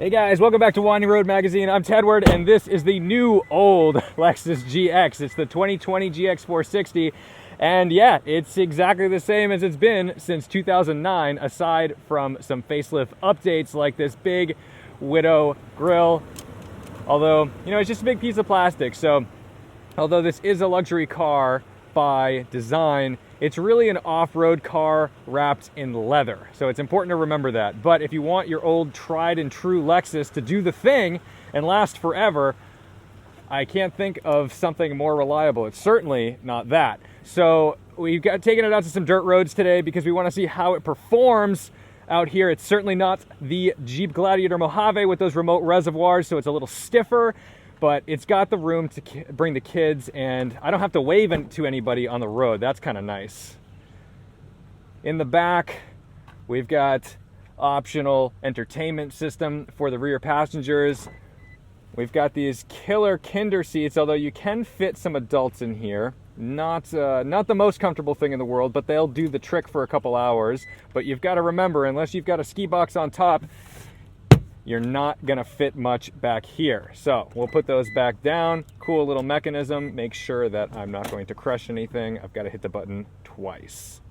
Hey guys, welcome back to Winding Road Magazine. I'm Tedward, and this is the new old Lexus GX. It's the 2020 GX 460, and yeah, it's exactly the same as it's been since 2009, aside from some facelift updates like this big Widow grille. Although, you know, it's just a big piece of plastic, so although this is a luxury car by design, it's really an off-road car wrapped in leather. So it's important to remember that. But if you want your old tried and true Lexus to do the thing and last forever, I can't think of something more reliable. It's certainly not that. So we've taken it out to some dirt roads today because we want to see how it performs out here. It's certainly not the Jeep Gladiator Mojave with those remote reservoirs, so it's a little stiffer, but it's got the room to bring the kids, and I don't have to wave to anybody on the road. That's kind of nice. In the back, we've got optional entertainment system for the rear passengers. We've got these killer kinder seats, although you can fit some adults in here. Not the most comfortable thing in the world, but they'll do the trick for a couple hours. But you've got to remember, unless you've got a ski box on top, you're not gonna fit much back here. So we'll put those back down. Cool little mechanism. Make sure that I'm not going to crush anything. I've got to hit the button twice.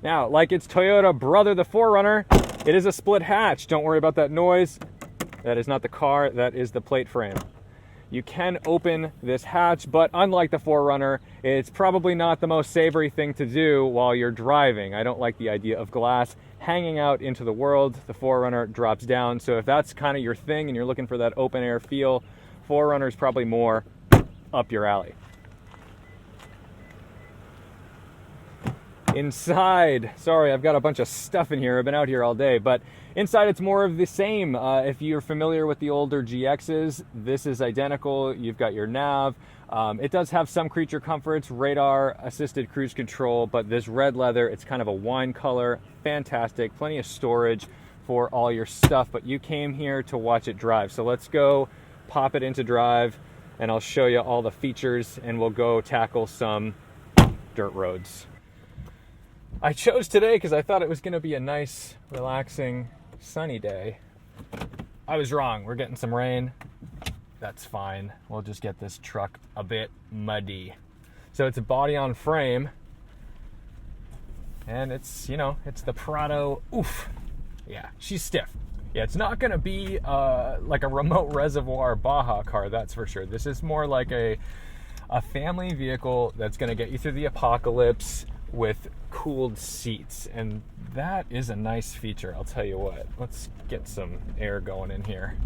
Now, like its Toyota brother, the 4Runner, it is a split hatch. Don't worry about that noise. That is not the car, that is the plate frame. You can open this hatch, but unlike the 4Runner, it's probably not the most savory thing to do while you're driving. I don't like the idea of glass hanging out into the world. The 4Runner drops down, so if that's kind of your thing and you're looking for that open air feel, 4Runner is probably more up your alley. Inside, sorry, I've got a bunch of stuff in here. I've been out here all day, but inside it's more of the same. If you're familiar with the older GXs, this is identical. You've got your nav. It does have some creature comforts, radar, assisted cruise control, but this red leather, it's kind of a wine color. Fantastic, plenty of storage for all your stuff, but you came here to watch it drive. So let's go pop it into drive, and I'll show you all the features, and we'll go tackle some dirt roads. I chose today because I thought it was going to be a nice, relaxing, sunny day. I was wrong. We're getting some rain. That's fine. We'll just get this truck a bit muddy. So it's a body on frame. And it's, you know, it's the Prado. Oof. Yeah, she's stiff. Yeah, it's not going to be like a remote reservoir Baja car, that's for sure. This is more like a family vehicle that's going to get you through the apocalypse with cooled seats, and that is a nice feature, I'll tell you what. Let's get some air going in here.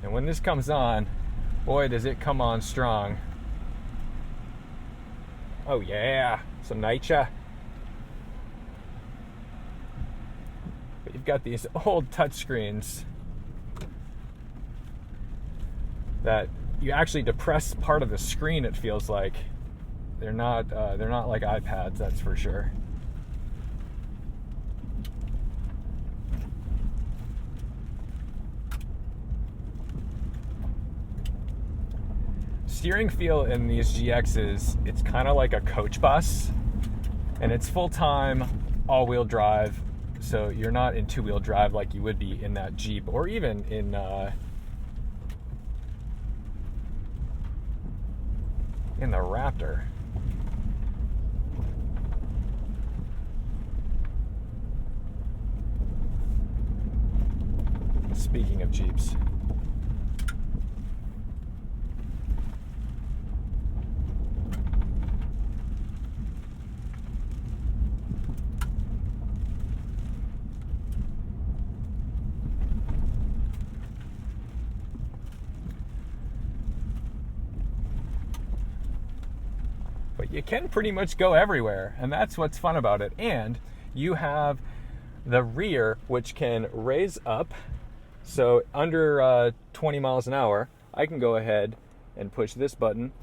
And when this comes on, boy, does it come on strong. Oh yeah, some NYCHA. You've got these old touchscreens that you actually depress part of the screen, it feels like. They're not like iPads, that's for sure. Steering feel in these GXs, it's kind of like a coach bus, and it's full-time all-wheel drive. So you're not in two-wheel drive like you would be in that Jeep, or even in the Raptor. Speaking of Jeeps. But you can pretty much go everywhere, and that's what's fun about it. And you have the rear, which can raise up. So under 20 miles an hour, I can go ahead and push this button,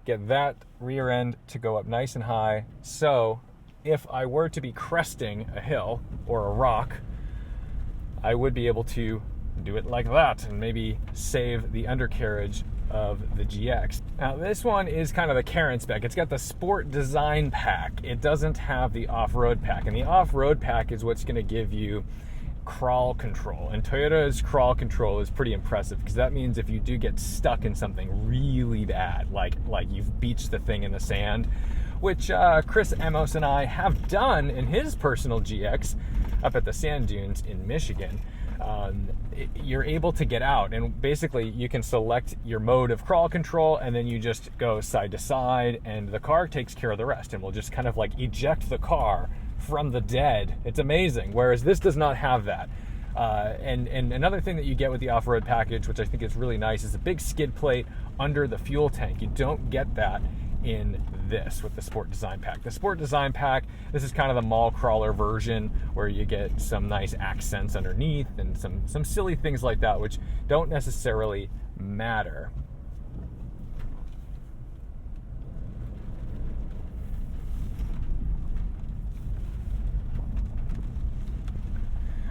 get that rear end to go up nice and high. So if I were to be cresting a hill or a rock, I would be able to do it like that and maybe save the undercarriage of the GX. Now this one is kind of the Karen spec. It's got the sport design pack. It doesn't have the off-road pack, and the off-road pack is what's going to give you crawl control. And Toyota's crawl control is pretty impressive, because that means if you do get stuck in something really bad, like you've beached the thing in the sand, which Chris Amos and I have done in his personal GX up at the sand dunes in Michigan, you're able to get out, and basically you can select your mode of crawl control, and then you just go side to side, and the car takes care of the rest, and will just kind of like eject the car from the dead. It's amazing, whereas this does not have that. And another thing that you get with the off-road package, which I think is really nice, is a big skid plate under the fuel tank. You don't get that in this with the Sport Design Pack. The Sport Design Pack, this is kind of the mall crawler version, where you get some nice accents underneath and some silly things like that, which don't necessarily matter.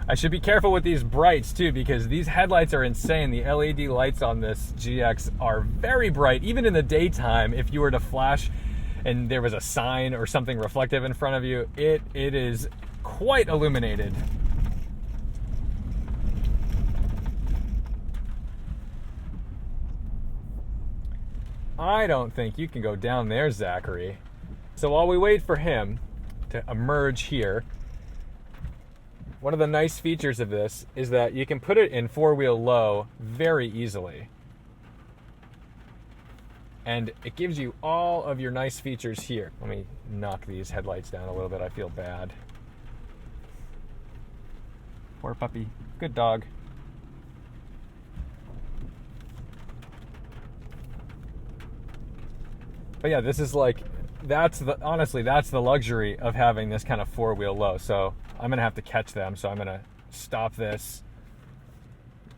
I should be careful with these brights too, because these headlights are insane. The LED lights on this GX are very bright, even in the daytime. If you were to flash and there was a sign or something reflective in front of you, it is quite illuminated. I don't think you can go down there, Zachary. So while we wait for him to emerge here, one of the nice features of this is that you can put it in four-wheel low very easily. And it gives you all of your nice features here. Let me knock these headlights down a little bit. I feel bad. Poor puppy. Good dog. But yeah, this is like, honestly, that's the luxury of having this kind of four-wheel low. So I'm gonna have to catch them, so I'm gonna stop this,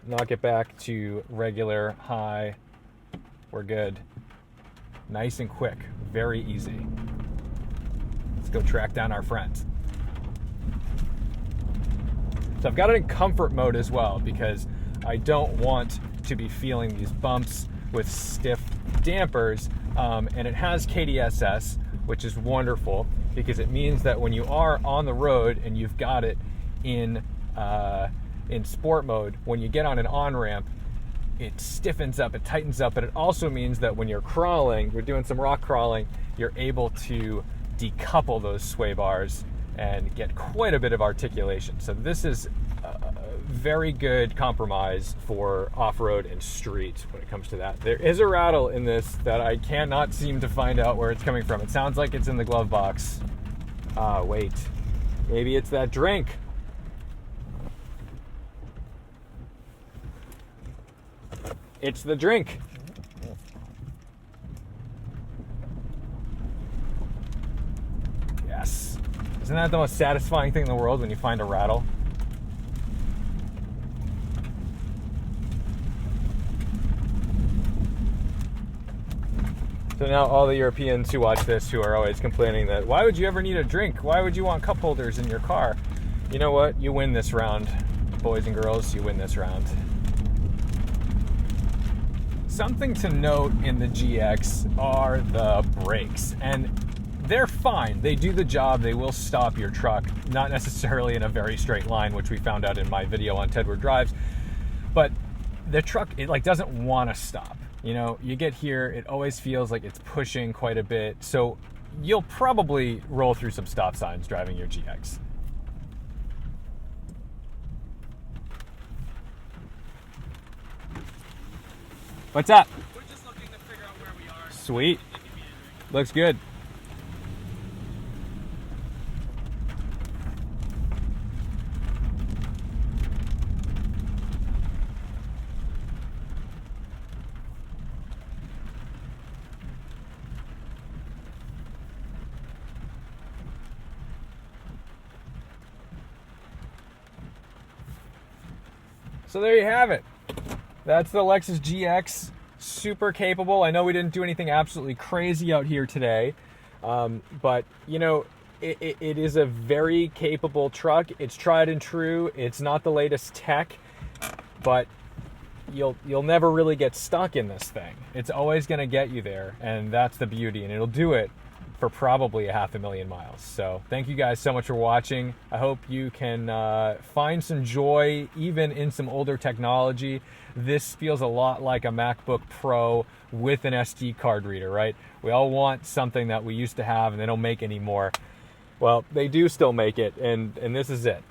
knock it back to regular high. We're good. Nice and quick, very easy. Let's go track down our friends. So I've got it in comfort mode as well, because I don't want to be feeling these bumps with stiff dampers, and it has KDSS, which is wonderful, because it means that when you are on the road and you've got it in sport mode, when you get on an on-ramp, it stiffens up, it tightens up, but it also means that when you're crawling, we're doing some rock crawling, you're able to decouple those sway bars and get quite a bit of articulation. So this is a very good compromise for off-road and street when it comes to that. There is a rattle in this that I cannot seem to find out where it's coming from. It sounds like it's in the glove box. Wait. Maybe it's that drink. It's the drink. Yes. Isn't that the most satisfying thing in the world when you find a rattle? So now all the Europeans who watch this, who are always complaining that, why would you ever need a drink? Why would you want cup holders in your car? You know what? You win this round, boys and girls. You win this round. Something to note in the GX are the brakes, and they're fine. They do the job. They will stop your truck, not necessarily in a very straight line, which we found out in my video on Tedward drives, but the truck, it like doesn't want to stop. You know, you get here, it always feels like it's pushing quite a bit, so you'll probably roll through some stop signs driving your GX. What's up? We're just looking to figure out where we are. Sweet. Looks good. So there you have it. That's the Lexus GX, super capable. I know we didn't do anything absolutely crazy out here today, but you know, it is a very capable truck. It's tried and true. It's not the latest tech, but you'll never really get stuck in this thing. It's always going to get you there, and that's the beauty, and it'll do it for probably 500,000 miles. So thank you guys so much for watching. I hope you can find some joy even in some older technology. This feels a lot like a MacBook Pro with an SD card reader, right? We all want something that we used to have and they don't make anymore. Well, they do still make it, and this is it.